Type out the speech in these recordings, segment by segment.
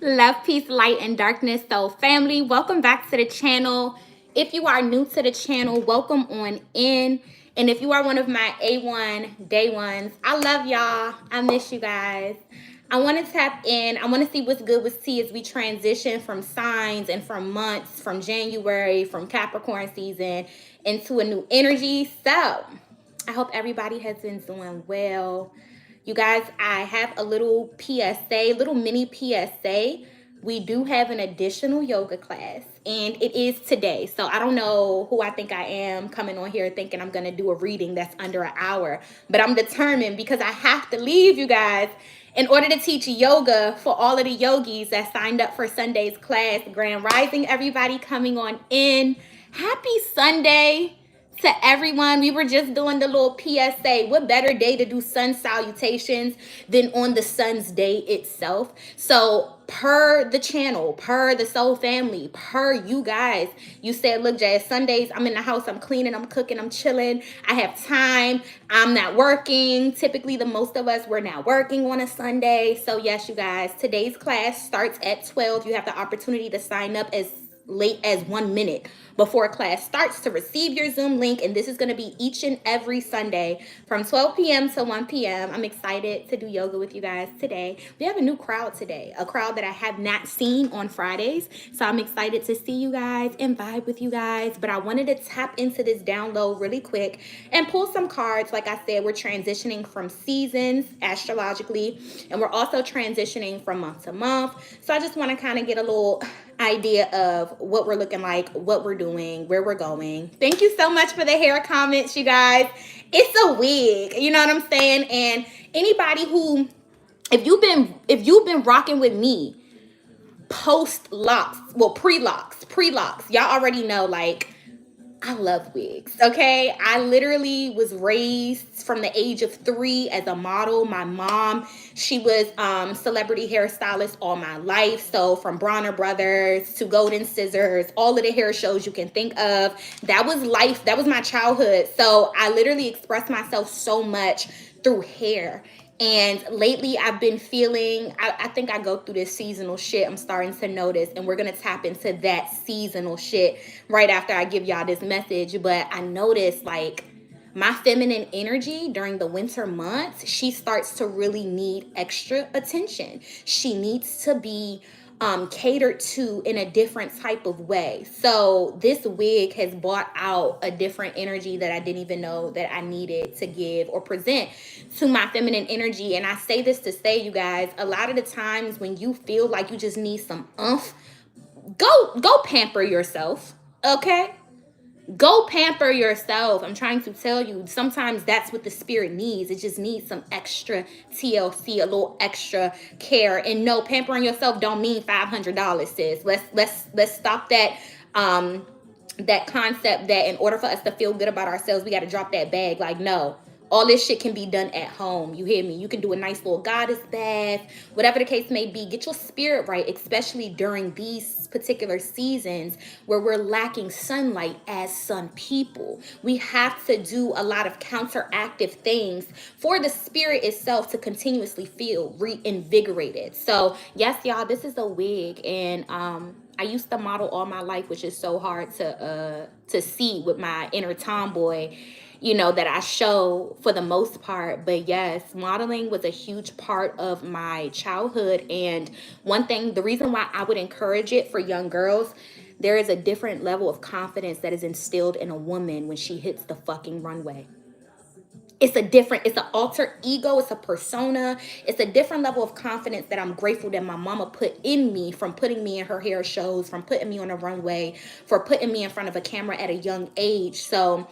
Love, peace, light, and darkness. So, family, welcome back to the channel. If you are new to the channel, welcome on in. And if you are one of my A1 day ones, I love y'all. I miss you guys. I want to tap in. I want to see what's good with T as we transition from signs and from months, from January, from Capricorn season into a new energy. So, I hope everybody has been doing well. You guys, I have a little PSA, little mini PSA. We do have an additional yoga class, and it is today. So I don't know who I think I am coming on here thinking I'm going to do a reading that's under an hour, but I'm determined because I have to leave, you guys, in order to teach yoga for all of the yogis that signed up for Sunday's class. Grand Rising, everybody coming on in. Happy Sunday to everyone. We were just doing the little PSA. What better day to do sun salutations than on the sun's day itself? So per the channel, per the soul family, per you guys, you said, look, Jazz, Sundays, I'm in the house, I'm cleaning, I'm cooking, I'm chilling, I have time, I'm not working. Typically, the most of us, we're not working on a Sunday. So yes, you guys, today's class starts at 12. You have the opportunity to sign up as late as 1 minute before class starts to receive your Zoom link. And this is going to be each and every Sunday from 12 p.m. to 1 p.m. I'm excited to do yoga with you guys today. We have a new crowd today, a crowd that I have not seen on Fridays. So I'm excited to see you guys and vibe with you guys. But I wanted to tap into this download really quick and pull some cards. Like I said, we're transitioning from seasons astrologically, and we're also transitioning from month to month. So I just want to kind of get a little idea of what we're looking like, what we're doing, where we're going. Thank you so much for the hair comments, you guys. It's a wig, you know what I'm saying? And anybody who, if you've been rocking with me post locks, well, pre-locks, y'all already know, like, I love wigs, okay? I literally was raised from the age of 3 as a model. My mom, she was celebrity hairstylist all my life. So from Bronner Brothers to Golden Scissors, all of the hair shows you can think of. That was life. That was my childhood. So I literally expressed myself so much through hair. And lately I've been feeling, I think I go through this seasonal shit. I'm starting to notice, and we're going to tap into that seasonal shit right after I give y'all this message. But I noticed, like, my feminine energy during the winter months, she starts to really need extra attention. She needs to be catered to in a different type of way. So this wig has brought out a different energy that I didn't even know that I needed to give or present to my feminine energy. And I say this to say, you guys, a lot of the times when you feel like you just need some oomph, go pamper yourself, okay? Go pamper yourself. I'm trying to tell you, sometimes that's what the spirit needs. It just needs some extra TLC, a little extra care. And no, pampering yourself don't mean $500, sis. Let's stop that that concept that in order for us to feel good about ourselves, we got to drop that bag. Like, no. All this shit can be done at home. You hear me? You can do a nice little goddess bath, whatever the case may be. Get your spirit right, especially during these particular seasons where we're lacking sunlight as sun people. We have to do a lot of counteractive things for the spirit itself to continuously feel reinvigorated. So yes, y'all, this is a wig, and I used to model all my life, which is so hard to see with my inner tomboy, you know, that I show for the most part. But yes, modeling was a huge part of my childhood. And one thing, the reason why I would encourage it for young girls, there is a different level of confidence that is instilled in a woman when she hits the fucking runway. It's an alter ego, it's a persona, it's a different level of confidence that I'm grateful that my mama put in me, from putting me in her hair shows, from putting me on a runway, for putting me in front of a camera at a young age. So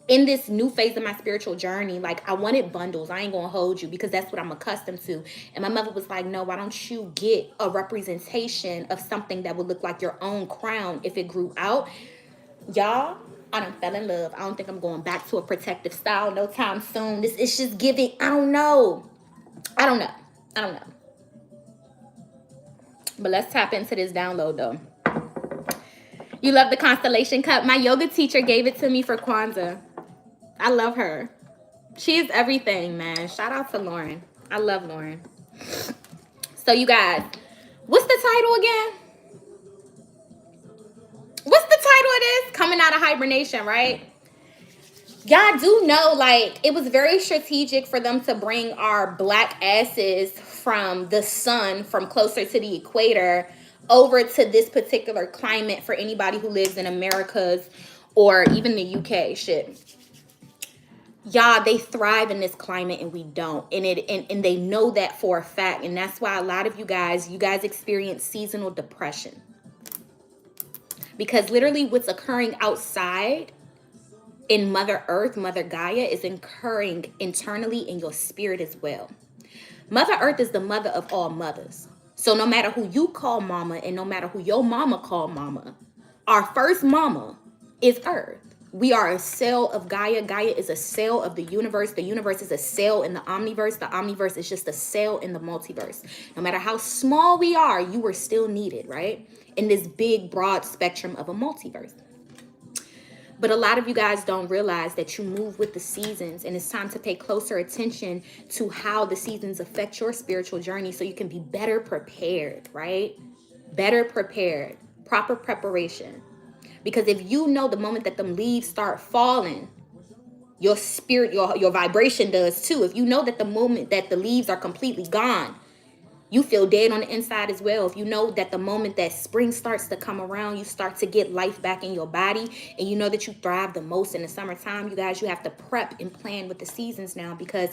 in this new phase of my spiritual journey, like, I wanted bundles. I ain't gonna hold you, because that's what I'm accustomed to. And my mother was like, no, why don't you get a representation of something that would look like your own crown if it grew out? Y'all, I done fell in love. I don't think I'm going back to a protective style no time soon. This is just giving, I don't know. But let's tap into this download though. You love the constellation cup? My yoga teacher gave it to me for Kwanzaa. I love her. She is everything, man. Shout out to Lauren. I love Lauren. So you guys, What's the title again? What's the title of this? Coming out of hibernation, right? Y'all do know, like, it was very strategic for them to bring our black asses from the sun, from closer to the equator, over to this particular climate for anybody who lives in Americas or even the UK. Shit. Y'all, they thrive in this climate and we don't. And they know that for a fact. And that's why a lot of you guys experience seasonal depression. Because literally what's occurring outside in Mother Earth, Mother Gaia, is occurring internally in your spirit as well. Mother Earth is the mother of all mothers. So no matter who you call mama and no matter who your mama call mama, our first mama is Earth. We are a cell of Gaia. Gaia is a cell of the universe. The universe is a cell in the omniverse. The omniverse is just a cell in the multiverse. No matter how small we are, you are still needed, right? In this big, broad spectrum of a multiverse. But a lot of you guys don't realize that you move with the seasons, and it's time to pay closer attention to how the seasons affect your spiritual journey so you can be better prepared, right? Better prepared, proper preparation. Because if you know the moment that them leaves start falling, your spirit, your vibration does too. If you know that the moment that the leaves are completely gone, you feel dead on the inside as well. If you know that the moment that spring starts to come around, you start to get life back in your body, and you know that you thrive the most in the summertime, you guys, you have to prep and plan with the seasons now, because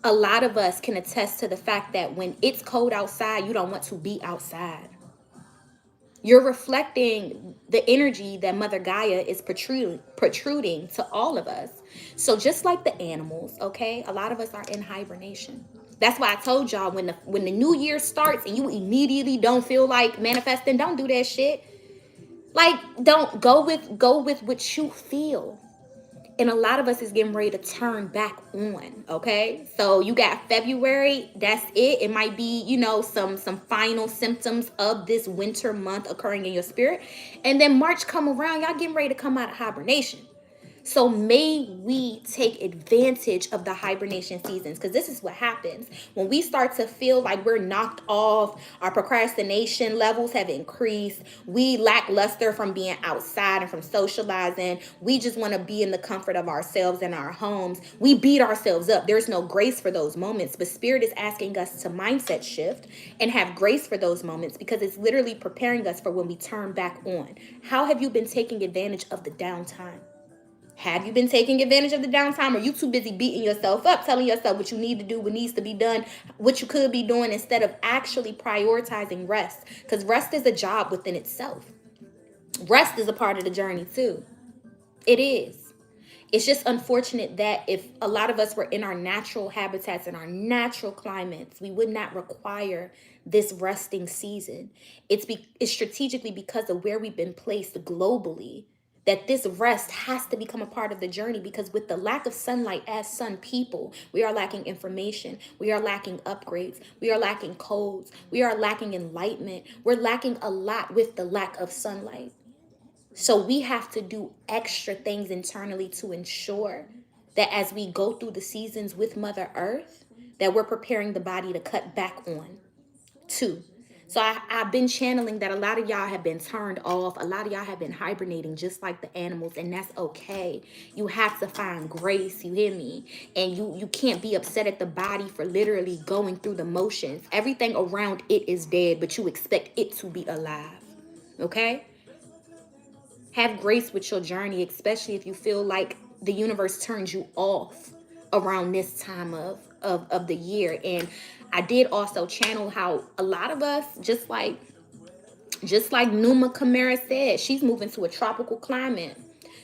a lot of us can attest to the fact that when it's cold outside, you don't want to be outside. You're reflecting the energy that Mother Gaia is protruding to all of us. So just like the animals, okay, a lot of us are in hibernation. That's why I told y'all, when the new year starts and you immediately don't feel like manifesting, don't do that shit. Like, don't go with what you feel. And a lot of us is getting ready to turn back on, okay? So you got February, that's it. It might be, you know, some final symptoms of this winter month occurring in your spirit. And then March come around, y'all getting ready to come out of hibernation. So may we take advantage of the hibernation seasons, because this is what happens when we start to feel like we're knocked off, our procrastination levels have increased, we lackluster from being outside and from socializing, we just want to be in the comfort of ourselves and our homes, we beat ourselves up. There's no grace for those moments, but Spirit is asking us to mindset shift and have grace for those moments, because it's literally preparing us for when we turn back on. How have you been taking advantage of the downtime? Have you been taking advantage of the downtime? Or are you too busy beating yourself up, telling yourself what you need to do, what needs to be done, what you could be doing, instead of actually prioritizing rest? Because rest is a job within itself. Rest is a part of the journey too. It is. It's just unfortunate that if a lot of us were in our natural habitats and our natural climates, we would not require this resting season. It's strategically because of where we've been placed globally that this rest has to become a part of the journey, because with the lack of sunlight as sun people, we are lacking information, we are lacking upgrades, we are lacking codes, we are lacking enlightenment, we're lacking a lot with the lack of sunlight. So we have to do extra things internally to ensure that as we go through the seasons with Mother Earth, that we're preparing the body to cut back on too. So I've been channeling that a lot of y'all have been turned off. A lot of y'all have been hibernating just like the animals, and that's okay. You have to find grace, you hear me? And you can't be upset at the body for literally going through the motions. Everything around it is dead, but you expect it to be alive, okay? Have grace with your journey, especially if you feel like the universe turns you off around this time of the year. And I did also channel how a lot of us, just like Numa Kamara said, she's moving to a tropical climate.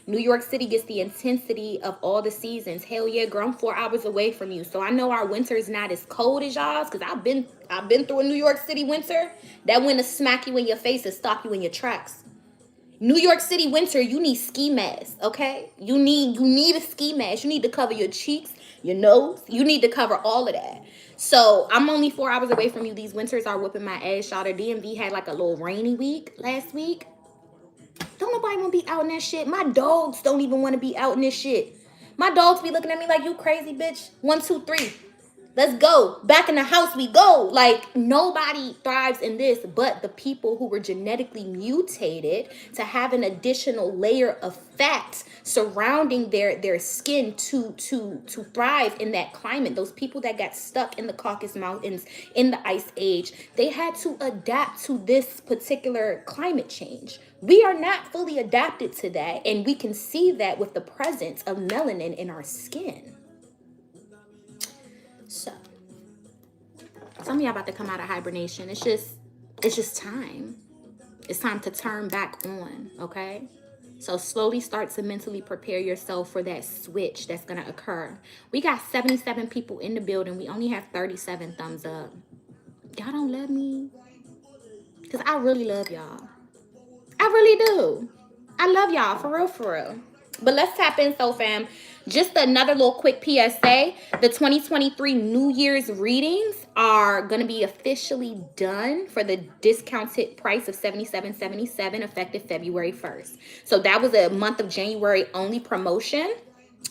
New York City gets the intensity of all the seasons. Hell yeah, girl, I'm 4 hours away from you. So I know our winter is not as cold as y'all's, because I've been through a New York City winter. That winter smack you in your face and stop you in your tracks. New York City winter, you need ski masks, okay? You need a ski mask. You need to cover your cheeks, your nose. You need to cover all of that. So I'm only 4 hours away from you. These winters are whipping my ass. Y'all, the DMV had like a little rainy week last week. Don't nobody want to be out in that shit. My dogs don't even want to be out in this shit. My dogs be looking at me like, you crazy bitch. 1, 2, 3. Let's go. Back in the house we go. Like, nobody thrives in this but the people who were genetically mutated to have an additional layer of fat surrounding their skin to thrive in that climate. Those people that got stuck in the Caucasus Mountains in the Ice Age, they had to adapt to this particular climate change. We are not fully adapted to that, and we can see that with the presence of melanin in our skin. So some of y'all about to come out of hibernation. It's just time. It's time to turn back on, okay? So slowly start to mentally prepare yourself for that switch that's going to occur. We got 77 people in the building. We only have 37 thumbs up. Y'all don't love me? Because I really love y'all. I really do. I love y'all, for real, for real. But let's tap in, so fam. Just another little quick PSA. The 2023 New Year's readings are going to be officially done for the discounted price of $77.77 effective February 1st. So that was a month of January only promotion.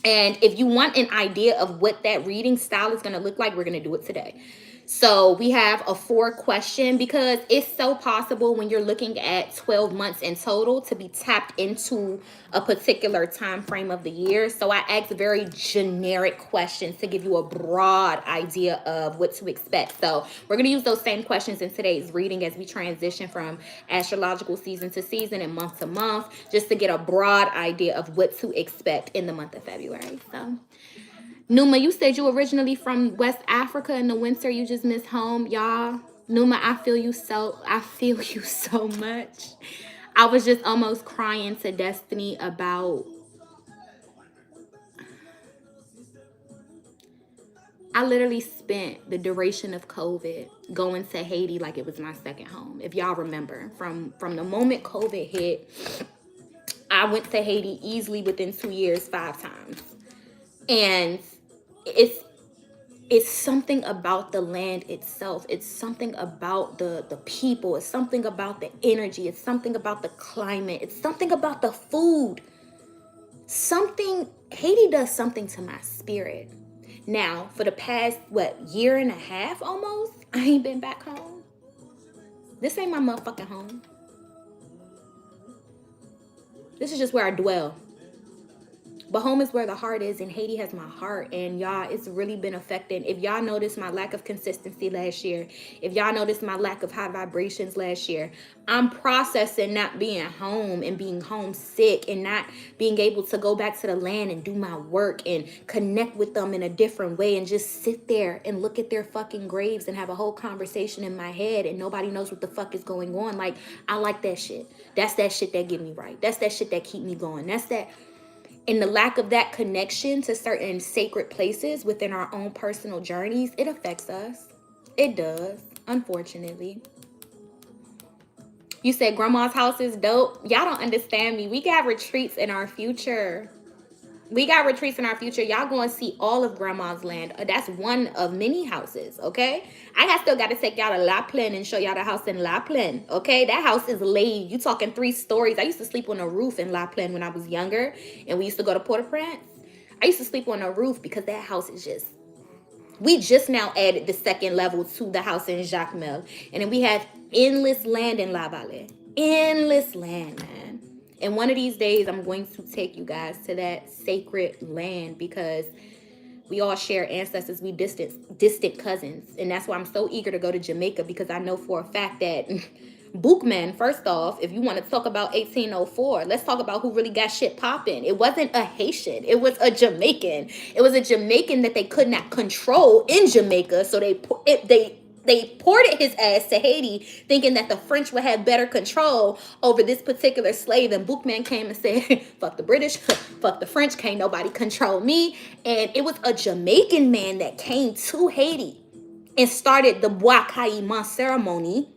And if you want an idea of what that reading style is going to look like, we're going to do it today. So we have a 4-question, because it's so possible when you're looking at 12 months in total to be tapped into a particular time frame of the year. So I asked very generic questions to give you a broad idea of what to expect. So we're going to use those same questions in today's reading as we transition from astrological season to season and month to month, just to get a broad idea of what to expect in the month of February. So Numa, you said you originally from West Africa. In the winter you just miss home. Y'all, Numa, I feel you so much. I was just almost crying to Destiny about, I literally spent the duration of COVID going to Haiti like it was my second home. If y'all remember, from the moment COVID hit, I went to Haiti easily within 2 years 5 times. And it's something about the land itself. It's something about the people. It's something about the energy. It's something about the climate. It's something about the food. Haiti does something to my spirit. Now, for the past, year and a half almost, I ain't been back home. This ain't my motherfucking home. This is just where I dwell. But home is where the heart is, and Haiti has my heart. And y'all, it's really been affecting. If y'all noticed my lack of consistency last year, if y'all noticed my lack of high vibrations last year, I'm processing not being home and being homesick and not being able to go back to the land and do my work and connect with them in a different way and just sit there and look at their fucking graves and have a whole conversation in my head and nobody knows what the fuck is going on. Like, I like that shit. That's that shit that get me right. That's that shit that keep me going. That's that. And the lack of that connection to certain sacred places within our own personal journeys, it affects us. It does, unfortunately. You said grandma's house is dope. Y'all don't understand me. We got retreats in our future. Y'all going to see all of grandma's land. That's one of many houses, okay? Still got to take y'all to La Plaine and show y'all the house in La Plaine, okay? That house is laid. You talking 3 stories. I used to sleep on a roof in La Plaine when I was younger, and we used to go to Port-au-Prince. I used to sleep on a roof because that house is just... We just now added the 2nd level to the house in Jacmel. And then we have endless land in La Vallée. Endless land, man. And one of these days, I'm going to take you guys to that sacred land because we all share ancestors. We distant cousins. And that's why I'm so eager to go to Jamaica, because I know for a fact that Bookman, first off, if you want to talk about 1804, let's talk about who really got shit popping. It wasn't a Haitian. It was a Jamaican. It was a Jamaican that they could not control in Jamaica. So they ported his ass to Haiti, thinking that the French would have better control over this particular slave. And Bookman came and said, fuck the British, fuck the French, can't nobody control me. And it was a Jamaican man that came to Haiti and started the Bois Caïman ceremony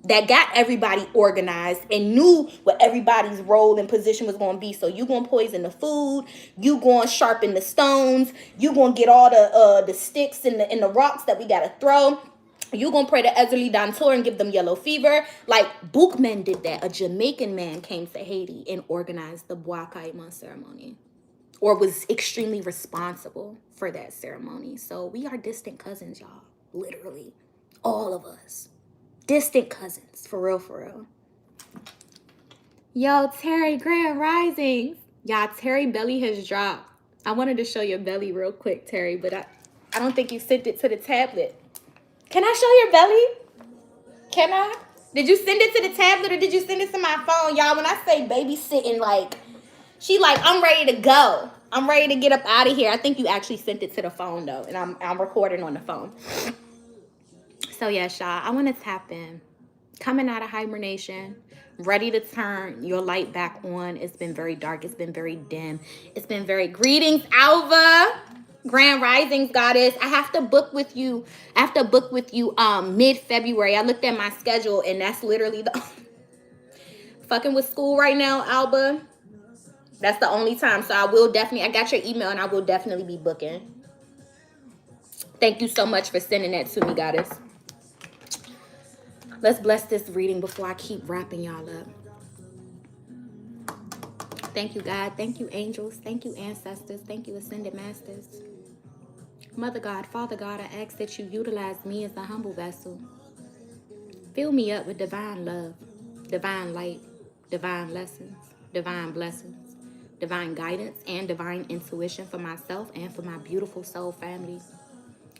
that got everybody organized and knew what everybody's role and position was going to be. So you going to poison the food, you going to sharpen the stones, you going to get all the sticks and the rocks that we got to throw. You gonna pray to Ezeli Dantor and give them yellow fever. Like, Bookman did that. A Jamaican man came to Haiti and organized the Bois Caïman ceremony. or was extremely responsible for that ceremony. So we are distant cousins, y'all. Literally. All of us. Distant cousins. For real, for real. Yo, Terry, Grand Risings. Y'all, Terry belly has dropped. I wanted to show your belly real quick, Terry, but I don't think you sent it to the tablet. Can I show your belly? Can I? Did you send it to the tablet or did you send it to my phone? Y'all, when I say babysitting, like, she like, I'm ready to go. I'm ready to get up out of here. I think you actually sent it to the phone, though, and I'm recording on the phone. So, yeah, y'all, I want to tap in. Coming out of hibernation, ready to turn your light back on. It's been very dark. It's been very dim. It's been very... Greetings, Alva. Grand Risings, Goddess. I have to book with you. Mid-February. I looked at my schedule, and that's literally the... fucking with school right now, Alba. That's the only time. So I will definitely... I got your email, and I will definitely be booking. Thank you so much for sending that to me, Goddess. Let's bless this reading before I keep wrapping y'all up. Thank you, God. Thank you, angels. Thank you, ancestors. Thank you, ascended masters. Mother God, Father God, I ask that you utilize me as a humble vessel. Fill me up with divine love, divine light, divine lessons, divine blessings, divine guidance, and divine intuition for myself and for my beautiful soul family.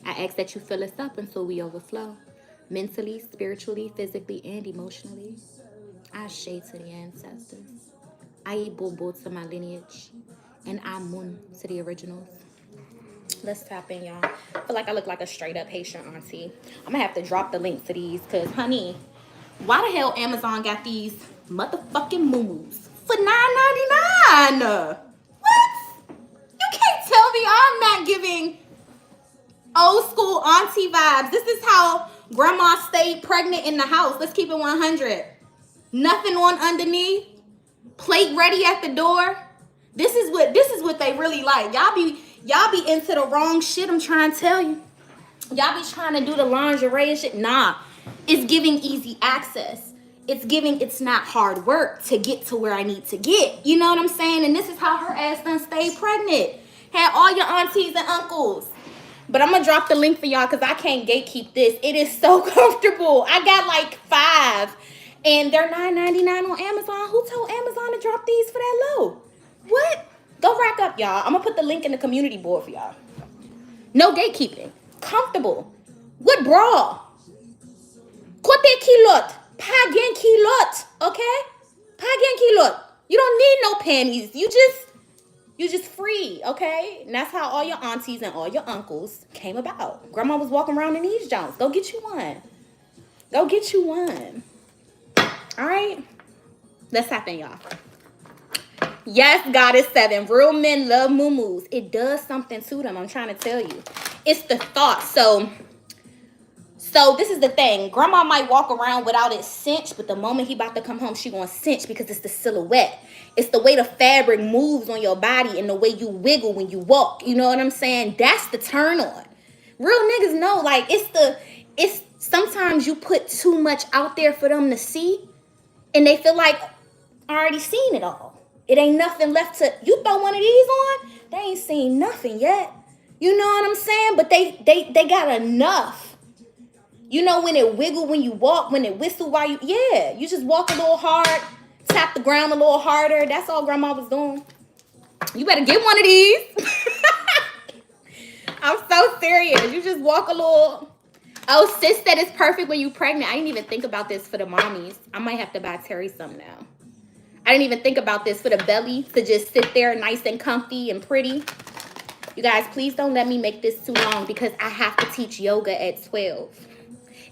I ask that you fill us up until we overflow. Mentally, spiritually, physically, and emotionally. Ashe to the ancestors. Bobo to my lineage. And Amun to the originals. Let's tap in, y'all. I feel like I look like a straight up Haitian auntie. I'm gonna have to drop the link to these because, honey, why the hell Amazon got these motherfucking moo-moos for $9.99? What? You can't tell me I'm not giving old school auntie vibes. This is how grandma stayed pregnant in the house. Let's keep it 100. Nothing on underneath. Plate ready at the door. This is what they really like. Y'all be into the wrong shit. I'm trying to tell you. Y'all be trying to do the lingerie and shit. Nah, it's giving easy access. It's not hard work to get to where I need to get. You know what I'm saying? And this is how her ass done stayed pregnant. Had all your aunties and uncles. But I'm going to drop the link for y'all because I can't gatekeep this. It is so comfortable. I got like 5. And they're $9.99 on Amazon. Who told Amazon to drop these for that low? What? Go rack up, y'all. I'm going to put the link in the community board for y'all. No gatekeeping. Comfortable. With bra. Kote kilot. Pagen kilot. Okay? Pagen kilot. You don't need no panties. You just free, okay? And that's how all your aunties and all your uncles came about. Grandma was walking around in these joints. Go get you one. Go get you one. All right? Let's happen, y'all. Yes, Goddess 7. Real men love moo-moos. It does something to them. I'm trying to tell you. It's the thought. So this is the thing. Grandma might walk around without it cinched, but the moment he about to come home, she gonna cinch because it's the silhouette. It's the way the fabric moves on your body and the way you wiggle when you walk. You know what I'm saying? That's the turn on. Real niggas know, like, it's sometimes you put too much out there for them to see, and they feel like, I already seen it all. It ain't nothing left to, you throw one of these on, they ain't seen nothing yet. You know what I'm saying? But they got enough. You know when it wiggle when you walk, when it whistle while you, yeah, you just walk a little hard, tap the ground a little harder. That's all grandma was doing. You better get one of these. I'm so serious. You just walk a little. Oh, sis said it's perfect when you pregnant. I didn't even think about this for the mommies. I might have to buy Terry some now. I didn't even think about this for the belly to just sit there nice and comfy and pretty. You guys, please don't let me make this too long because I have to teach yoga at 12.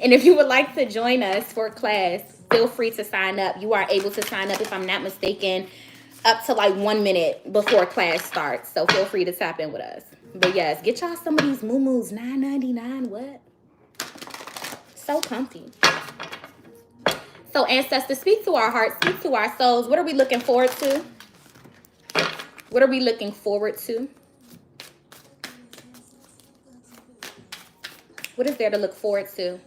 And if you would like to join us for class, feel free to sign up. You are able to sign up, if I'm not mistaken, up to like 1 minute before class starts. So feel free to tap in with us. But yes, get y'all some of these moo-moos. $9.99. What? So comfy. So ancestors, speak to our hearts, speak to our souls. What are we looking forward to? What are we looking forward to? What is there to look forward to?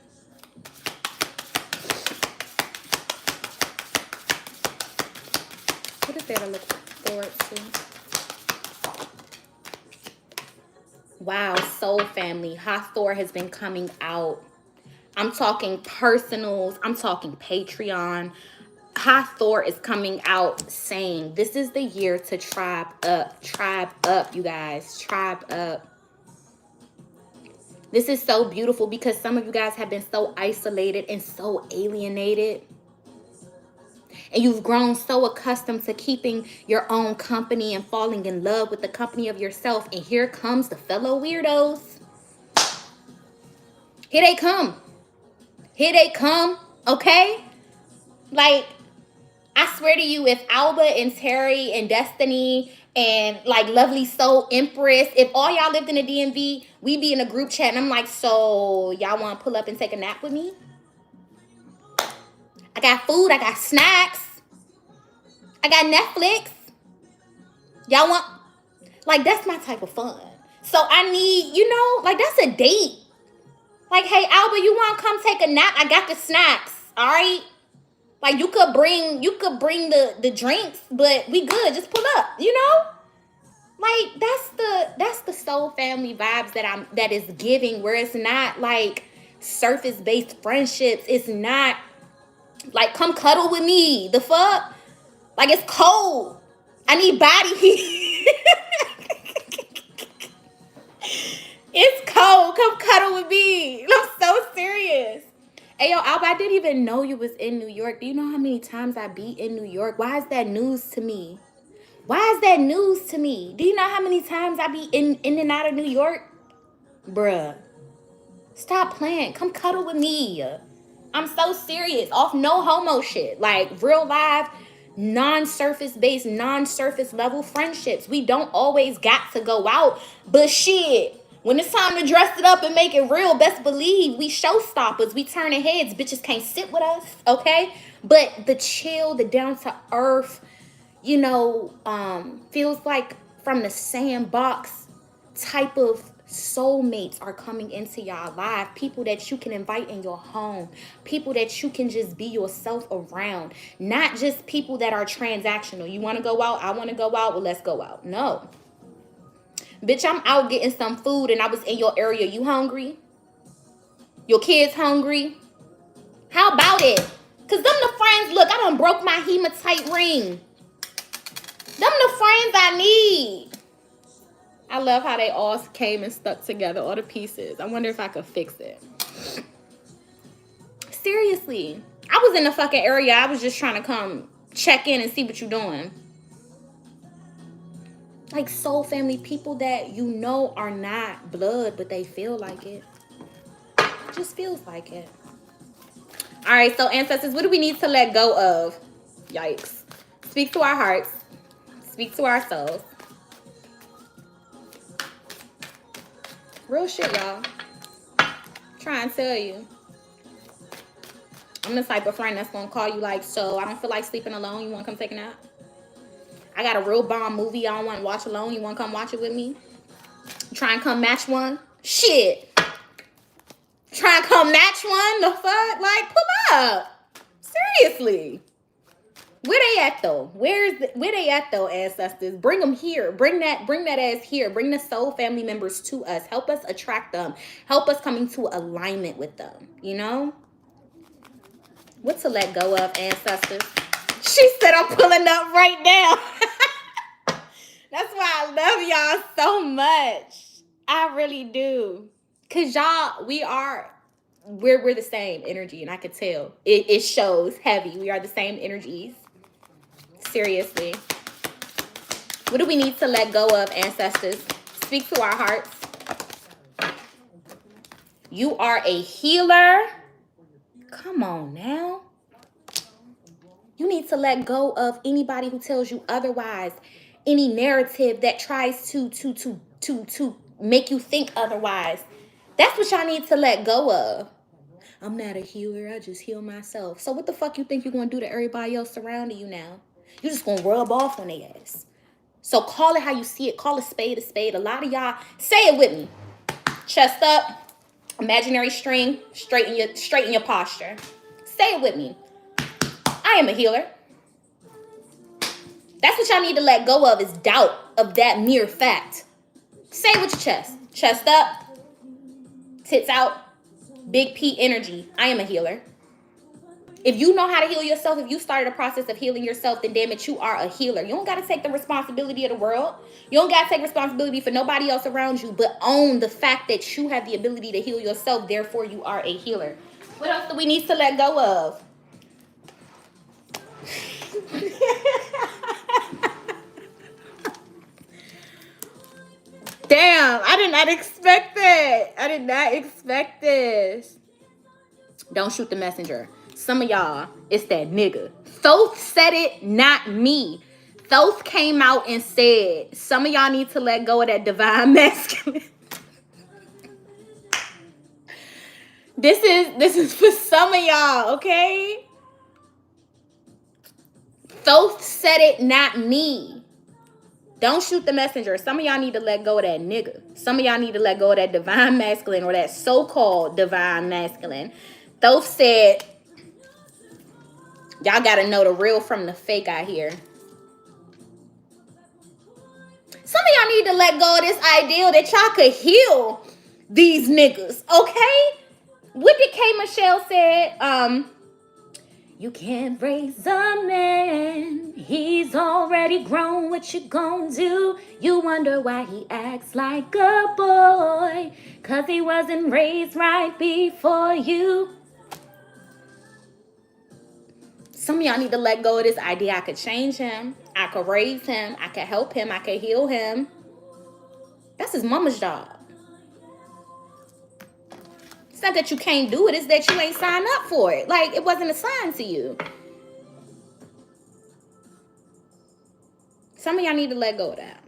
What is there to look forward to? Wow, soul family. Hathor has been coming out. I'm talking personals. I'm talking Patreon. Hathor is coming out saying this is the year to tribe up, you guys. Tribe up. This is so beautiful because some of you guys have been so isolated and so alienated. And you've grown so accustomed to keeping your own company and falling in love with the company of yourself. And here comes the fellow weirdos. Here they come. Here they come. Okay? Like, I swear to you, if Alba and Terry and Destiny and like Lovely Soul Empress, if all y'all lived in the DMV, we'd be in a group chat and I'm like, so y'all want to pull up and take a nap with me? I got food. I got snacks. I got Netflix. Y'all want, like, that's my type of fun. So I need, you know, like, that's a date. Like, hey, Alba, you want to come take a nap? I got the snacks, all right? Like, you could bring the drinks, but we good. Just pull up, you know? Like, that's the soul family vibes that is giving, where it's not like surface-based friendships. It's not like, come cuddle with me. The fuck? Like, it's cold. I need body heat. It's cold. Come cuddle with me. I'm so serious. Hey, yo, Alba, I didn't even know you was in New York. Do you know how many times I be in New York? Why is that news to me? Why is that news to me? Do you know how many times I be in and out of New York? Bruh. Stop playing. Come cuddle with me. I'm so serious. Off no homo shit. Like, real life, non-surface based, non-surface level friendships. We don't always got to go out. But shit, when it's time to dress it up and make it real, best believe we showstoppers. We turning heads. Bitches can't sit with us, okay? But the chill, the down to earth, you know, feels like from the sandbox type of soulmates are coming into y'all life. People that you can invite in your home. People that you can just be yourself around. Not just people that are transactional. You want to go out? I want to go out. Well, let's go out. No. Bitch, I'm out getting some food and I was in your area. You hungry? Your kids hungry? How about it? Because them the friends, look, I done broke my hematite ring. Them the friends I need. I love how they all came and stuck together, all the pieces. I wonder if I could fix it. Seriously. I was in the fucking area. I was just trying to come check in and see what you're doing. Like soul family, people that you know are not blood, but they feel like it. Just feels like it. All right, so ancestors, what do we need to let go of? Yikes. Speak to our hearts. Speak to our souls. Real shit, y'all. Try and tell you. I'm the type of friend that's going to call you like, so I don't feel like sleeping alone. You want to come take a nap? I got a real bomb movie I don't want to watch alone. You want to come watch it with me? Try and come match one? Shit. Try and come match one? The fuck? Like, pull up. Seriously. Where they at though? Where they at though, ancestors? Bring them here. Bring that ass here. Bring the soul family members to us. Help us attract them. Help us come into alignment with them. You know? What to let go of, ancestors? She said I'm pulling up right now. That's why I love y'all so much. I really do. Cause y'all, we're the same energy, and I could tell. It shows heavy. We are the same energies. Seriously. What do we need to let go of, ancestors? Speak to our hearts. You are a healer. Come on now. You need to let go of anybody who tells you otherwise. Any narrative that tries to make you think otherwise. That's what y'all need to let go of. I'm not a healer. I just heal myself. So what the fuck you think you're going to do to everybody else surrounding you now? You're just going to rub off on their ass. So call it how you see it. Call a spade a spade. A lot of y'all, say it with me. Chest up. Imaginary string. Straighten your posture. Say it with me. I am a healer. That's what y'all need to let go of, is doubt of that mere fact. Say it with your chest. Chest up, tits out, big P energy. I am a healer. If you know how to heal yourself, if you started a process of healing yourself, then damn it, you are a healer. You don't got to take the responsibility of the world. You don't got to take responsibility for nobody else around you, but own the fact that you have the ability to heal yourself. Therefore, you are a healer. What else do we need to let go of? Damn, I did not expect that. I did not expect this. Don't shoot the messenger. Some of y'all, it's that nigga. Thoth said it, not me. Thoth came out and said, some of y'all need to let go of that divine masculine. This is for some of y'all, okay? Thoth said it, not me. Don't shoot the messenger. Some of y'all need to let go of that nigga. Some of y'all need to let go of that divine masculine or that so-called divine masculine. Thoth said, y'all got to know the real from the fake out here. Some of y'all need to let go of this ideal that y'all could heal these niggas, okay? What did K. Michelle said? You can't raise a man. He's already grown. What you gonna do? You wonder why he acts like a boy. 'Cause he wasn't raised right before you. Some of y'all need to let go of this idea I could change him. I could raise him. I could help him. I could heal him. That's his mama's job. It's not that you can't do it. It's that you ain't signed up for it. Like, it wasn't assigned to you. Some of y'all need to let go of that.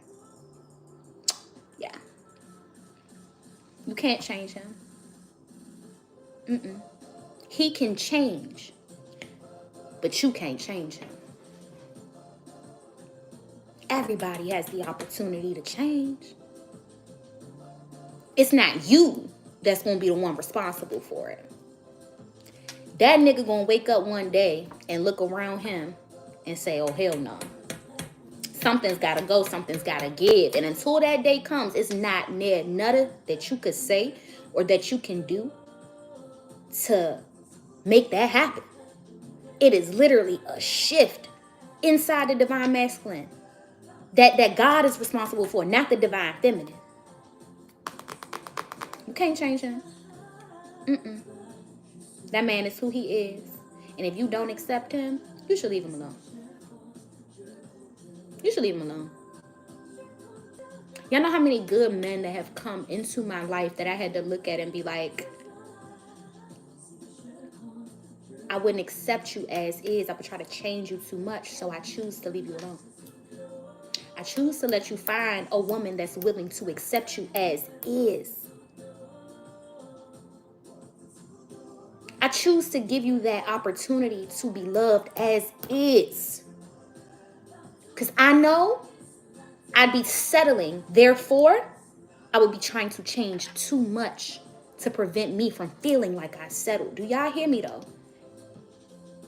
Yeah. You can't change him. He can change. But you can't change him. Everybody has the opportunity to change. It's not you that's going to be the one responsible for it. That nigga going to wake up one day and look around him and say, oh, hell no. Something's got to go. Something's got to give. And until that day comes, it's not near nothing that you could say or that you can do to make that happen. It is literally a shift inside the divine masculine that God is responsible for, not the divine feminine. You can't change him. That man is who he is. And if you don't accept him, you should leave him alone. You should leave him alone. Y'all know how many good men that have come into my life that I had to look at and be like, I wouldn't accept you as is. I would try to change you too much, so I choose to leave you alone. I choose to let you find a woman that's willing to accept you as is. I choose to give you that opportunity to be loved as is. Because I know I'd be settling. Therefore, I would be trying to change too much to prevent me from feeling like I settled. Do y'all hear me though?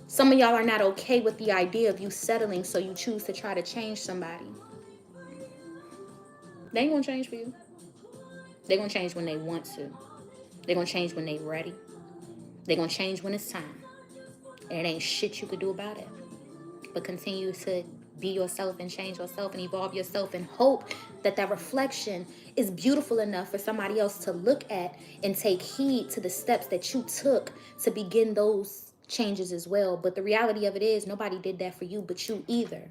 Some of y'all are not okay with the idea of you settling, so you choose to try to change somebody. They ain't gonna change for you. They're gonna change when they want to. They're gonna change when they're ready. They're gonna change when it's time. And it ain't shit you could do about it. But continue to be yourself and change yourself and evolve yourself and hope that that reflection is beautiful enough for somebody else to look at and take heed to the steps that you took to begin those changes as well. But the reality of it is nobody did that for you but you either.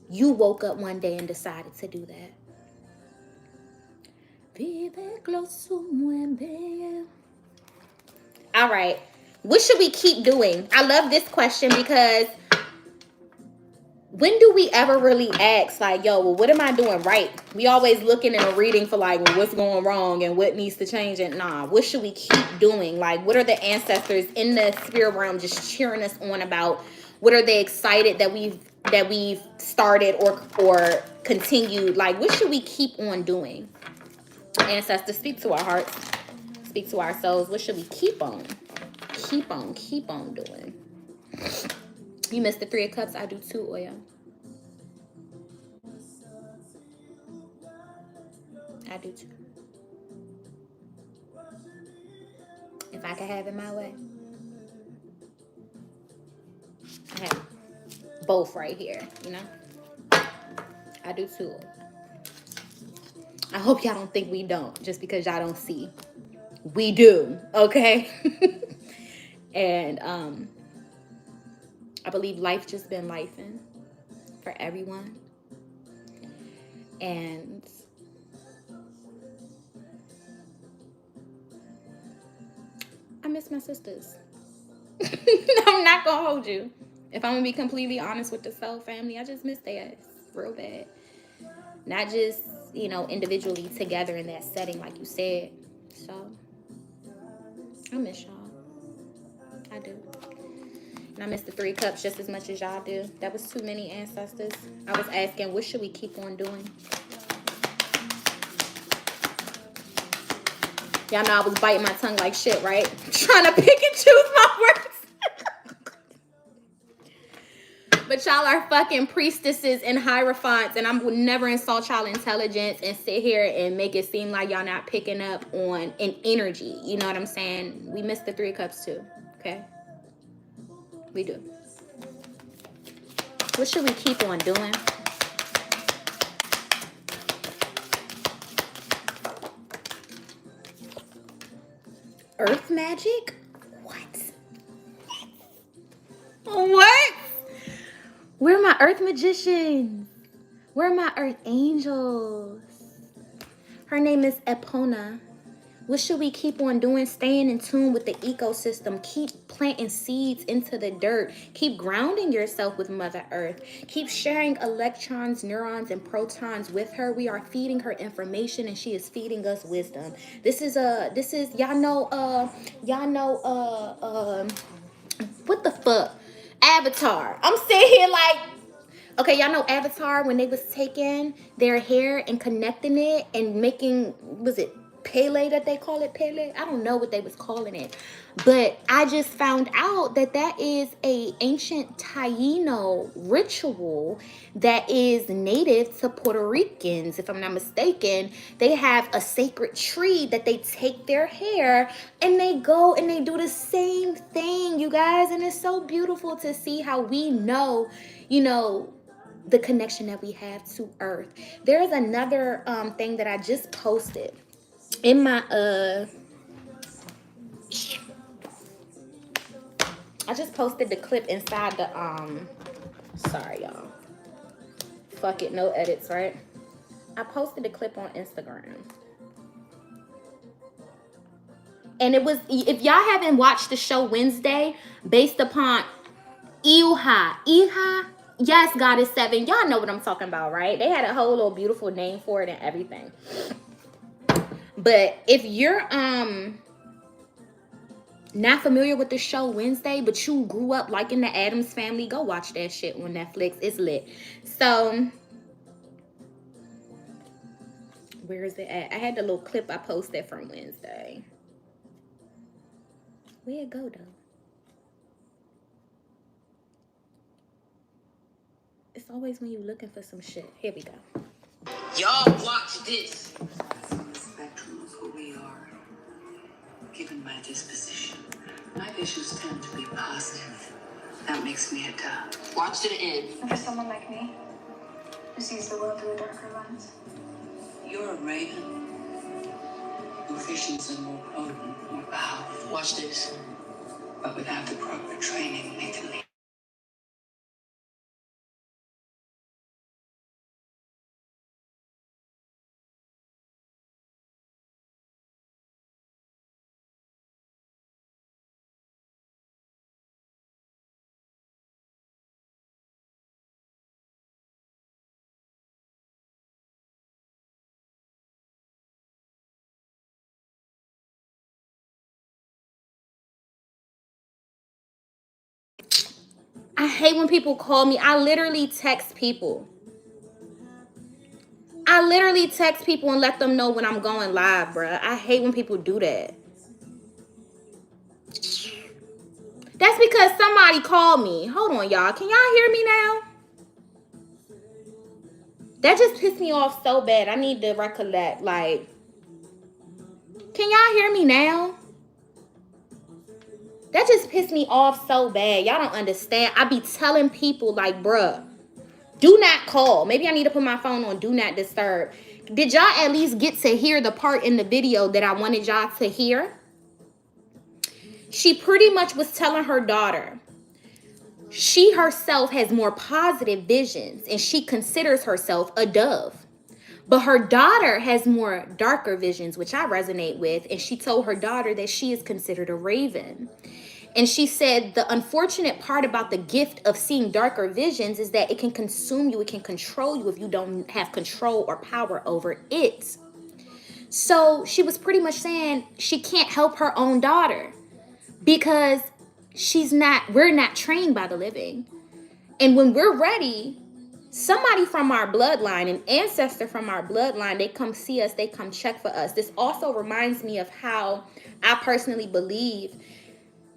You woke up one day and decided to do that. All right. What should we keep doing? I love this question because when do we ever really ask, like, yo, well, what am I doing right? We always looking in a reading for, like, well, what's going wrong and what needs to change. And nah, what should we keep doing? Like, what are the ancestors in the spirit realm just cheering us on about? What are they excited that we've started or continued? Like, what should we keep on doing? Ancestors, speak to our hearts, speak to our souls. What should we keep on doing? You missed the 3 of Cups. I do too, Oya. I do too. If I could have it my way. I have both right here, you know? I do too. I hope y'all don't think we don't, just because y'all don't see. We do, okay? And I believe life just been lifing for everyone. And I miss my sisters. I'm not gonna hold you. If I'm gonna be completely honest with the Soul family, I just miss their ass real bad. Not just, you know, individually together in that setting, like you said. So I miss y'all. I do. And I miss the 3 cups just as much as y'all do. That was too many ancestors. I was asking, what should we keep on doing? Y'all know I was biting my tongue like shit, right? Trying to pick and choose my words. But y'all are fucking priestesses and hierophants, and I would never insult y'all intelligence and sit here and make it seem like y'all not picking up on an energy. You know what I'm saying? We miss the 3 cups too, okay? We do. What should we keep on doing? Earth magic? What? What? Where are my earth magicians? Where are my earth angels? Her name is Epona. What should we keep on doing? Staying in tune with the ecosystem. Keep planting seeds into the dirt. Keep grounding yourself with Mother Earth. Keep sharing electrons, neurons, and protons with her. We are feeding her information, and she is feeding us wisdom. Y'all know, what the fuck? Avatar. I'm sitting here like, okay, y'all know Avatar, when they was taking their hair and connecting it and making, was it Pele that they call it? Pele? I don't know what they was calling it. But I just found out that that is a ancient Taino ritual that is native to Puerto Ricans, if I'm not mistaken. They have a sacred tree that they take their hair and they go and they do the same thing, you guys. And it's so beautiful to see how we know, you know, the connection that we have to Earth. There's another thing that I just posted in my I just posted the clip inside the sorry y'all, fuck it, no edits, right? I posted the clip on Instagram, and it was, if y'all haven't watched the show Wednesday, based upon Iha, yes, Goddess 7, y'all know what I'm talking about, right? They had a whole little beautiful name for it and everything. But if you're not familiar with the show Wednesday, but you grew up liking the Addams Family, go watch that shit on Netflix. It's lit. So where is it at? I had the little clip I posted from Wednesday. Where'd it go though? It's always when you looking for some shit. Here we go. Y'all watch this. Spectrum of who we are. Given my disposition, my visions tend to be positive. That makes me a dove. Watch to the end. And for someone like me, who sees the world through a darker lens. You're a raven. Your visions are more potent, more powerful. Watch this. But without the proper training, they can lead. I hate when people call me. I literally text people. I literally text people and let them know when I'm going live, bruh. I hate when people do that. That's because somebody called me. Hold on, y'all. Can y'all hear me now? That just pissed me off so bad. I need to recollect. Like, can y'all hear me now? That just pissed me off so bad. Y'all don't understand. I be telling people like, bruh, do not call. Maybe I need to put my phone on do not disturb. Did y'all at least get to hear the part in the video that I wanted y'all to hear? She pretty much was telling her daughter, she herself has more positive visions and she considers herself a dove. But her daughter has more darker visions, which I resonate with. And she told her daughter that she is considered a raven. And she said the unfortunate part about the gift of seeing darker visions is that it can consume you. It can control you if you don't have control or power over it. So she was pretty much saying she can't help her own daughter because we're not trained by the living. And when we're ready, somebody from our bloodline, an ancestor from our bloodline, they come see us, they come check for us. This also reminds me of how I personally believe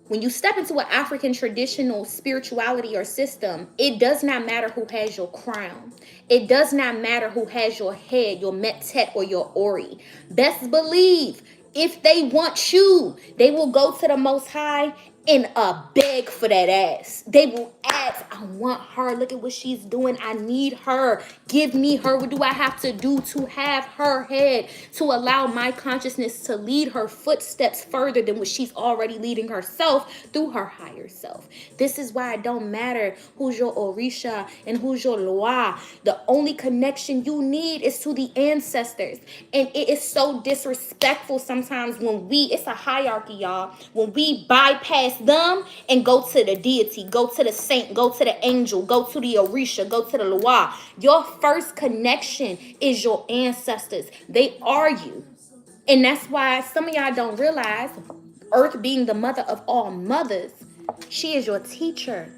when you step into an African traditional spirituality or system, it does not matter who has your crown. It does not matter who has your head, your metet or your ori. Best believe if they want you, they will go to the Most High and beg for that ass. They will ask, I want her. Look at what she's doing. I need her. Give me her. What do I have to do to have her head? To allow my consciousness to lead her footsteps further than what she's already leading herself through her higher self. This is why it don't matter who's your Orisha and who's your Loa. The only connection you need is to the ancestors. And it is so disrespectful sometimes when it's a hierarchy, y'all. When we bypass them and go to the deity, go to the saint, go to the angel, go to the Orisha, go to the Loa. Your first connection is your ancestors. They are you. And that's why some of y'all don't realize, Earth being the mother of all mothers, she is your teacher.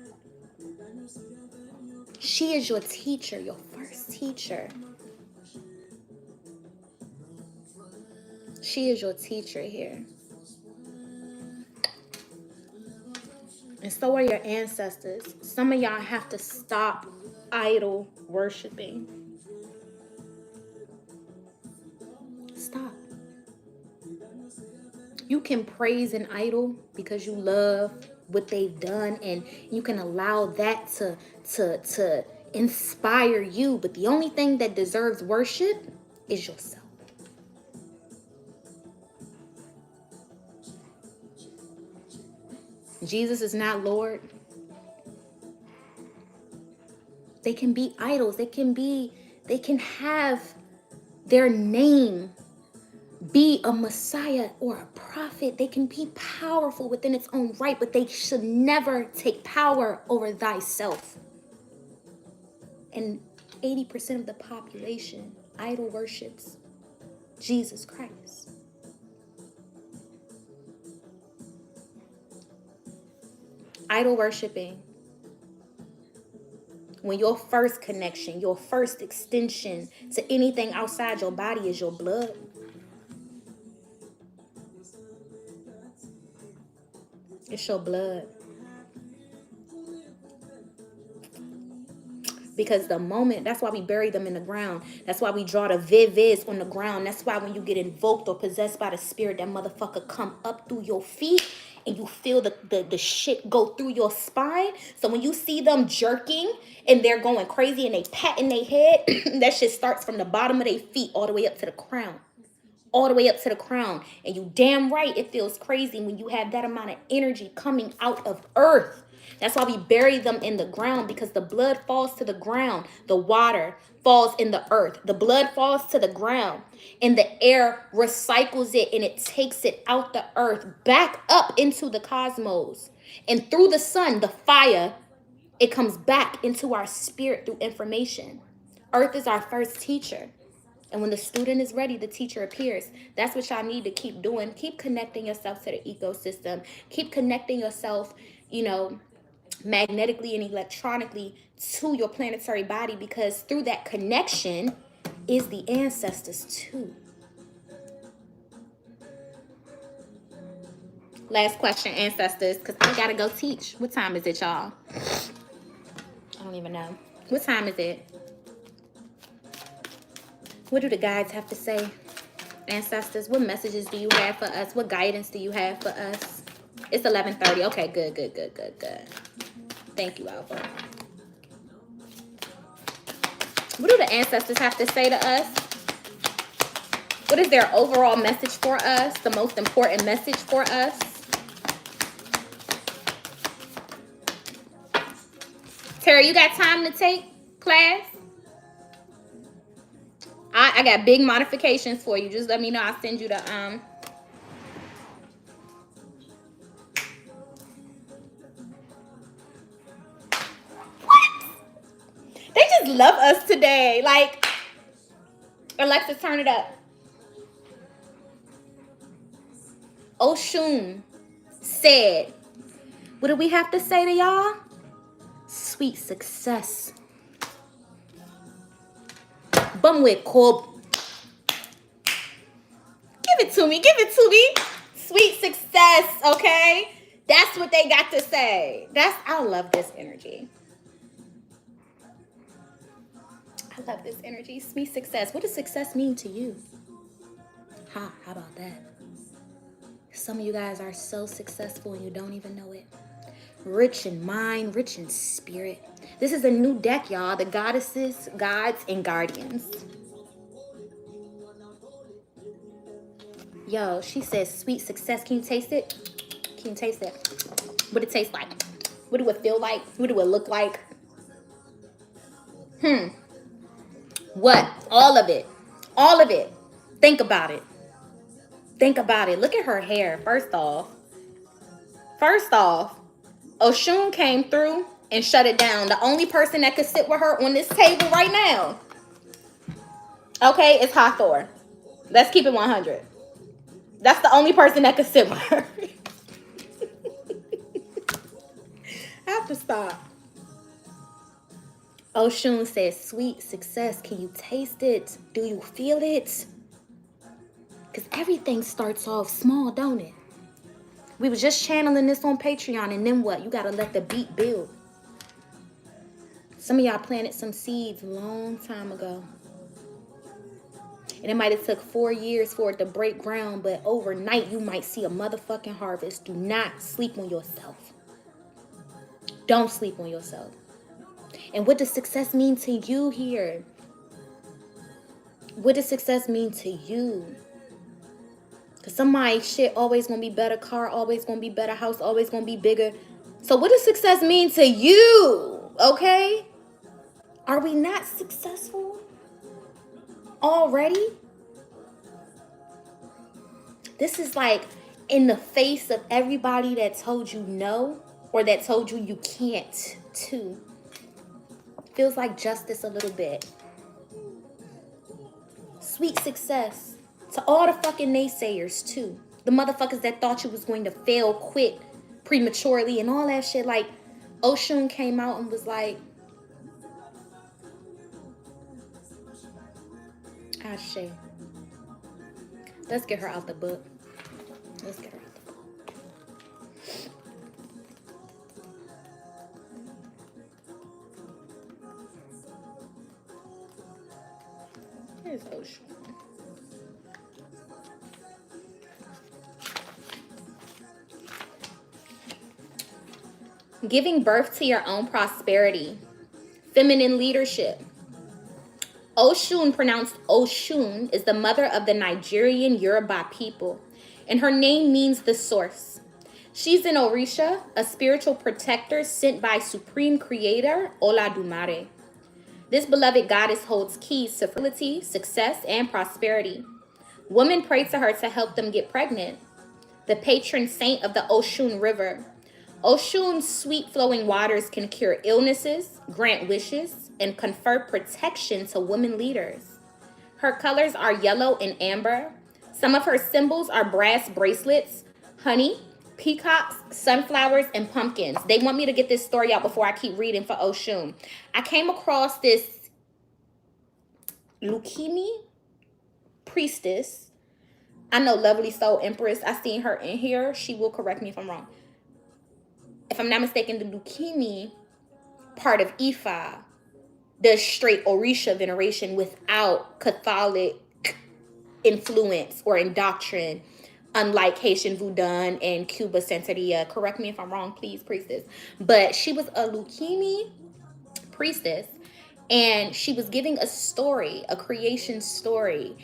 She is your teacher, your first teacher. She is your teacher here. And so are your ancestors. Some of y'all have to stop idol worshiping. Stop. You can praise an idol because you love what they've done and you can allow that to inspire you. But the only thing that deserves worship is yourself. Jesus is not Lord. They can be idols. They can have their name be a Messiah or a prophet. They can be powerful within its own right, but they should never take power over thyself. And 80% of the population idol worships Jesus Christ. Idol worshiping. When your first connection, your first extension to anything outside your body is your blood. It's your blood. Because the moment, that's why we bury them in the ground. That's why we draw the viz on the ground. That's why when you get invoked or possessed by the spirit, that motherfucker come up through your feet and you feel the shit go through your spine. So when you see them jerking and they're going crazy and they patting their head, that shit starts from the bottom of their feet all the way up to the crown. All the way up to the crown. And you damn right it feels crazy when you have that amount of energy coming out of earth. That's why we bury them in the ground, because the blood falls to the ground. The water falls in the earth. The blood falls to the ground. And the air recycles it and it takes it out the earth back up into the cosmos. And through the sun, the fire, it comes back into our spirit through information. Earth is our first teacher. And when the student is ready, the teacher appears. That's what y'all need to keep doing. Keep connecting yourself to the ecosystem. Keep connecting yourself, magnetically and electronically to your planetary body, because through that connection is the ancestors too. Last question, ancestors, because I gotta go teach. What time is it, y'all? I don't even know. What time is it? What do the guides have to say? Ancestors, what messages do you have for us? What guidance do you have for us? It's 11:30. Okay, good. Thank you, Alpha. What do the ancestors have to say to us? What is their overall message for us? The most important message for us? Terry, you got time to take class? I got big modifications for you. Just let me know. I'll send you the What? They just love us today. Like, Alexa, turn it up. Oshun said, what do we have to say to y'all? Sweet success. Bum with Cobb. Give it to me. Sweet success, okay? That's what they got to say. I love this energy. I love this energy. Sweet success. What does success mean to you? How about that? Some of you guys are so successful and you don't even know it. Rich in mind, rich in spirit. This is a new deck, y'all. The goddesses, gods, and guardians. Yo, she says sweet success. Can you taste it? Can you taste it? What it tastes like? What do it feel like? What do it look like? What? All of it. All of it. Think about it. Think about it. Look at her hair. First off, Oshun came through and shut it down. The only person that could sit with her on this table right now, okay, is Hathor. Let's keep it 100. That's the only person that could sit with her. I have to stop. Oshun says, sweet success. Can you taste it? Do you feel it? Because everything starts off small, don't it? We was just channeling this on Patreon, and then what? You got to let the beat build. Some of y'all planted some seeds a long time ago. And it might have took 4 years for it to break ground, but overnight you might see a motherfucking harvest. Do not sleep on yourself. Don't sleep on yourself. And what does success mean to you here? What does success mean to you? Because somebody's shit always going to be better, car always going to be better, house always going to be bigger. So what does success mean to you? Okay? Are we not successful already? This is like in the face of everybody that told you no or that told you you can't too. Feels like justice a little bit. Sweet success to all the fucking naysayers too. The motherfuckers that thought you was going to fail, quit prematurely and all that shit. Like, Oshun came out and was like, Ashe. Let's get her out the book. Let's get her out the book. Here's Oshun. Giving birth to your own prosperity. Feminine leadership. Oshun, pronounced Oshun, is the mother of the Nigerian Yoruba people, and her name means the source. She's an Orisha, a spiritual protector sent by Supreme Creator Oladumare. This beloved goddess holds keys to fertility, success, and prosperity. Women pray to her to help them get pregnant. The patron saint of the Oshun River. Oshun's sweet flowing waters can cure illnesses, grant wishes, and confer protection to women leaders. Her colors are yellow and amber. Some of her symbols are brass bracelets, honey, peacocks, sunflowers, and pumpkins. They want me to get this story out before I keep reading for Oshun. I came across this Lukimi priestess. I know Lovely Soul Empress. I seen her in here. She will correct me if I'm wrong. If I'm not mistaken, the Lukimi part of Ifa does straight Orisha veneration without Catholic influence or indoctrination unlike Haitian Voodoo and Cuba Santeria. Correct me if I'm wrong, please, priestess. But she was a Lucchini priestess, and she was giving a story, a creation story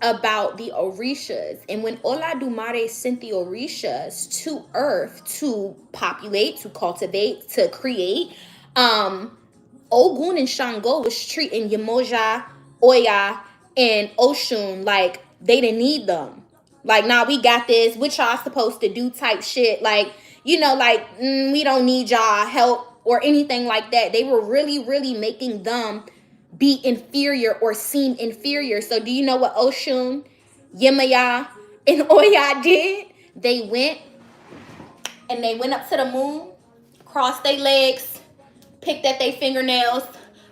about the Orishas. And when Oladumare sent the Orishas to Earth to populate, to cultivate, to create, Ogun and Shango was treating Yemoja, Oya, and Oshun like they didn't need them. Like, nah, we got this. What y'all supposed to do type shit. Like, we don't need y'all help or anything like that. They were really, really making them be inferior or seem inferior. So do you know what Oshun, Yemaya, and Oya did? They went up to the moon, crossed their legs, picked at their fingernails,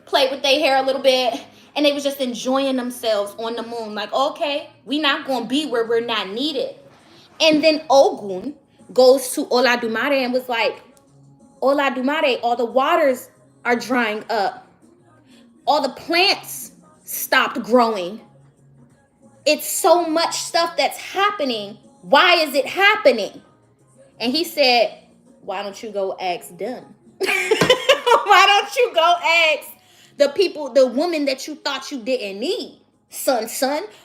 played with their hair a little bit, and they was just enjoying themselves on the moon. Like, okay, we not gonna be where we're not needed. And then Ogun goes to Oladumare and was like, Oladumare, all the waters are drying up. All the plants stopped growing. It's so much stuff that's happening. Why is it happening? And he said, why don't you go ask them? Why don't you go ask the people, the woman that you thought you didn't need? Son.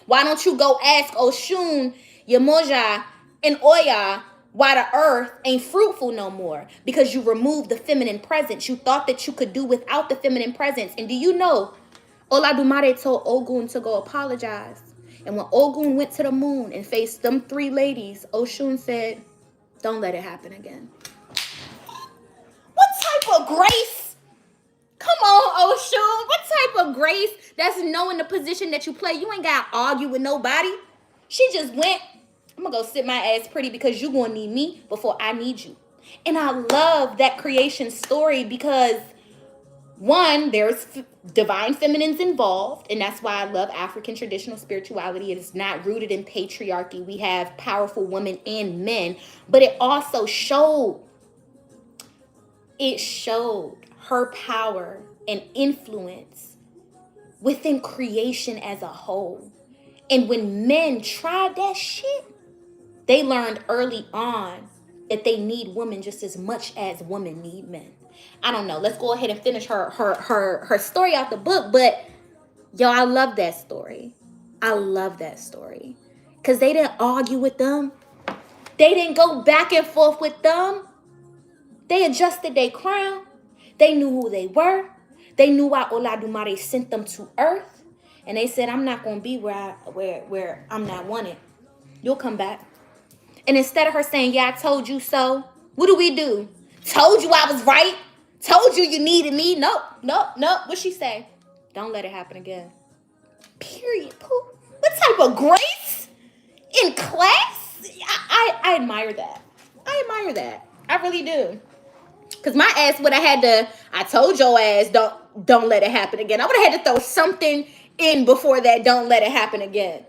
Why don't you go ask Oshun, Yemoja, and Oya why the earth ain't fruitful no more? Because you removed the feminine presence. You thought that you could do without the feminine presence. And do you know, Oladumare told Ogun to go apologize. And when Ogun went to the moon and faced them three ladies, Oshun said, don't let it happen again. What type of grace? Come on, Oshun. What type of grace? That's knowing the position that you play. You ain't got to argue with nobody. She just went, I'm going to go sit my ass pretty because you're going to need me before I need you. And I love that creation story because, one, there's divine feminines involved, and that's why I love African traditional spirituality. It is not rooted in patriarchy. We have powerful women and men, but it also showed her power and influence within creation as a whole. And when men tried that shit, they learned early on that they need women just as much as women need men. I don't know. Let's go ahead and finish her story out the book. But, yo, I love that story. I love that story. Because they didn't argue with them. They didn't go back and forth with them. They adjusted their crown. They knew who they were. They knew why Oladumare sent them to Earth. And they said, I'm not going to be where I'm not wanted. You'll come back. And instead of her saying, yeah, I told you so, what do? Told you I was right. Told you needed me. Nope. What'd she say? Don't let it happen again. Period. Pooh. What type of grace in class? I admire that. I admire that. I really do. Because my ass would have had to, I told your ass, don't let it happen again. I would have had to throw something in before that, don't let it happen again.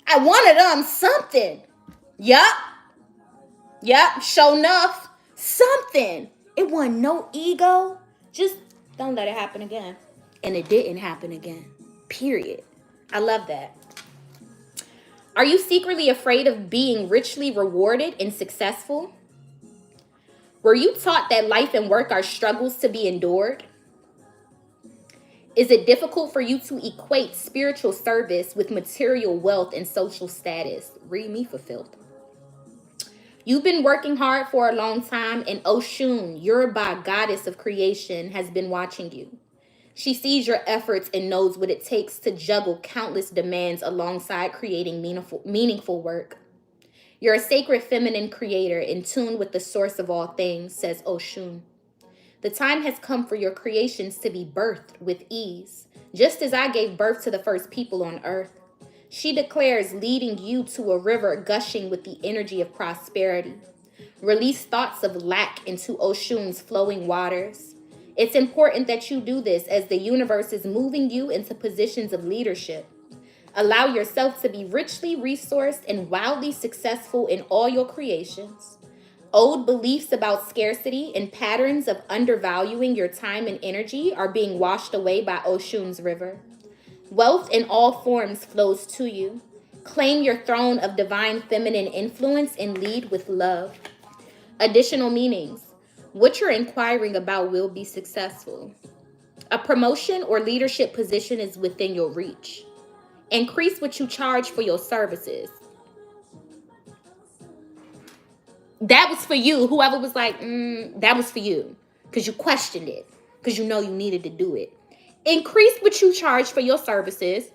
I wanted them something. Yup. Sure enough. Something. It wasn't no ego. Just don't let it happen again. And it didn't happen again. Period. I love that. Are you secretly afraid of being richly rewarded and successful? Were you taught that life and work are struggles to be endured? Is it difficult for you to equate spiritual service with material wealth and social status? Read me for filth. You've been working hard for a long time, and Oshun, Yoruba goddess of creation, has been watching you. She sees your efforts and knows what it takes to juggle countless demands alongside creating meaningful work. You're a sacred feminine creator in tune with the source of all things, says Oshun. The time has come for your creations to be birthed with ease, just as I gave birth to the first people on earth. She declares, leading you to a river gushing with the energy of prosperity. Release thoughts of lack into Oshun's flowing waters. It's important that you do this as the universe is moving you into positions of leadership. Allow yourself to be richly resourced and wildly successful in all your creations. Old beliefs about scarcity and patterns of undervaluing your time and energy are being washed away by Oshun's river. Wealth in all forms flows to you. Claim your throne of divine feminine influence and lead with love. Additional meanings. What you're inquiring about will be successful. A promotion or leadership position is within your reach. Increase what you charge for your services. That was for you. Whoever was like, that was for you. Because you questioned it. Because you know you needed to do it. Increase what you charge for your services.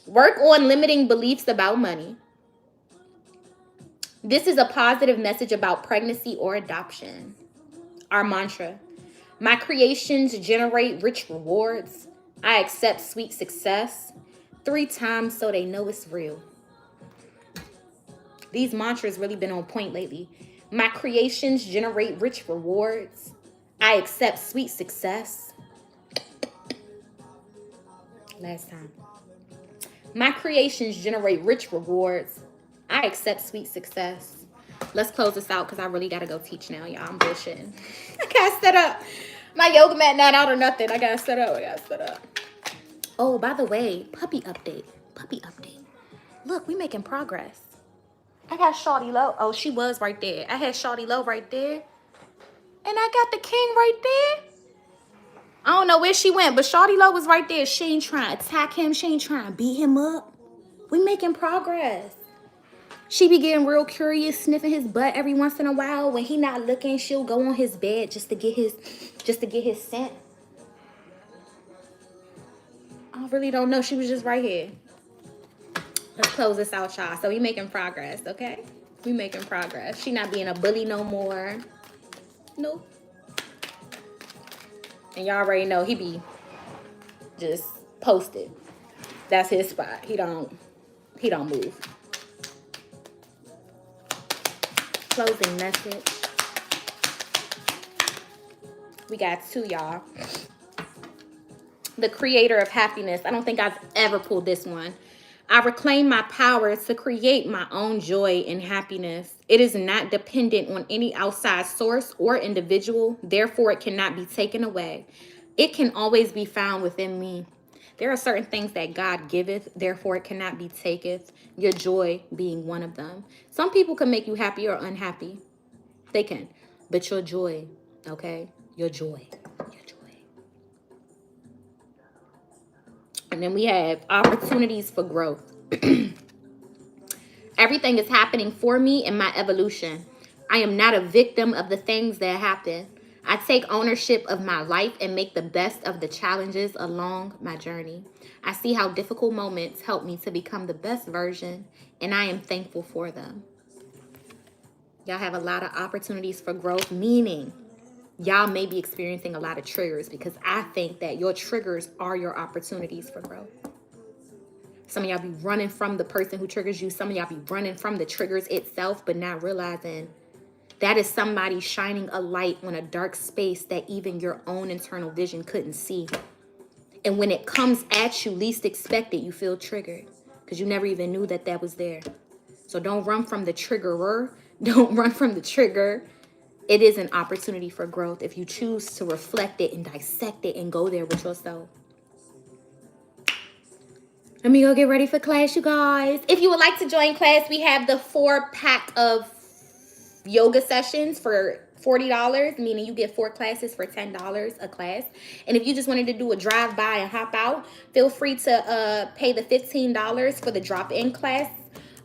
Work on limiting beliefs about money. This is a positive message about pregnancy or adoption. Our mantra. My creations generate rich rewards. I accept sweet success. 3 times so they know it's real. These mantras really been on point lately. My creations generate rich rewards. I accept sweet success. Last time. My creations generate rich rewards. I accept sweet success. Let's close this out because I really got to go teach now, y'all. I'm bullshitting. I got to set up. My yoga mat not out or nothing. I got to set up. Oh, by the way, puppy update. Look, we making progress. I got Shawty Low. Oh, she was right there. I had Shawty Low right there. And I got the king right there. I don't know where she went, but Shawty Low was right there. She ain't trying to attack him. She ain't trying to beat him up. We making progress. She be getting real curious, sniffing his butt every once in a while. When he not looking, she'll go on his bed just to get his scent. I really don't know. She was just right here. Let's close this out, y'all. So we making progress, okay? We making progress. She not being a bully no more. Nope. And y'all already know he be just posted. That's his spot. He don't move. Closing message. We got 2, y'all. The creator of happiness. I don't think I've ever pulled this one. I reclaim my power to create my own joy and happiness. It is not dependent on any outside source or individual. Therefore, it cannot be taken away. It can always be found within me. There are certain things that God giveth, therefore it cannot be taketh. Your joy being one of them. Some people can make you happy or unhappy. They can. But your joy, okay? Your joy. And then we have opportunities for growth. Everything is happening for me in my evolution. I am not a victim of the things that happen. I take ownership of my life and make the best of the challenges along my journey. I see how difficult moments help me to become the best version, and I am thankful for them. Y'all have a lot of opportunities for growth, meaning y'all may be experiencing a lot of triggers, because I think that your triggers are your opportunities for growth. Some of y'all be running from the person who triggers you. Some of y'all be running from the triggers itself, but not realizing that is somebody shining a light on a dark space that even your own internal vision couldn't see. And when it comes at you, least expected, you feel triggered because you never even knew that that was there. So don't run from the triggerer. Don't run from the trigger. It is an opportunity for growth if you choose to reflect it and dissect it and go there with yourself. Let me go get ready for class, you guys. If you would like to join class, we have the 4-pack of yoga sessions for $40, meaning you get 4 classes for $10 a class. And if you just wanted to do a drive-by and hop out, feel free to pay the $15 for the drop-in class.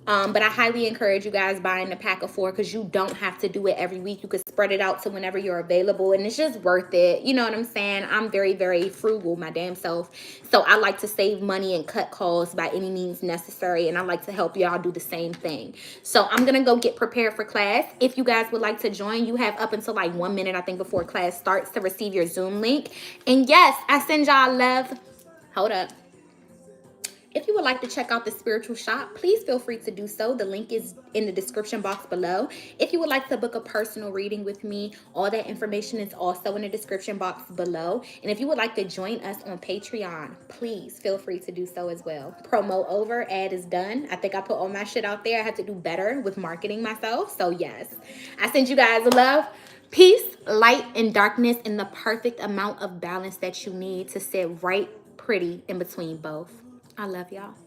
But I highly encourage you guys buying the pack of 4 because you don't have to do it every week. You could spread it out to whenever you're available, and it's just worth it. You know what I'm saying? I'm very, very frugal, my damn self. So I like to save money and cut costs by any means necessary, and I like to help y'all do the same thing. So I'm going to go get prepared for class. If you guys would like to join, you have up until like 1 minute, I think, before class starts to receive your Zoom link. And yes, I send y'all love. Hold up. If you would like to check out the spiritual shop, please feel free to do so. The link is in the description box below. If you would like to book a personal reading with me, all that information is also in the description box below. And if you would like to join us on Patreon, please feel free to do so as well. Promo over, ad is done. I think I put all my shit out there. I had to do better with marketing myself. So yes, I send you guys love, peace, light, and darkness in the perfect amount of balance that you need to sit right pretty in between both. I love y'all.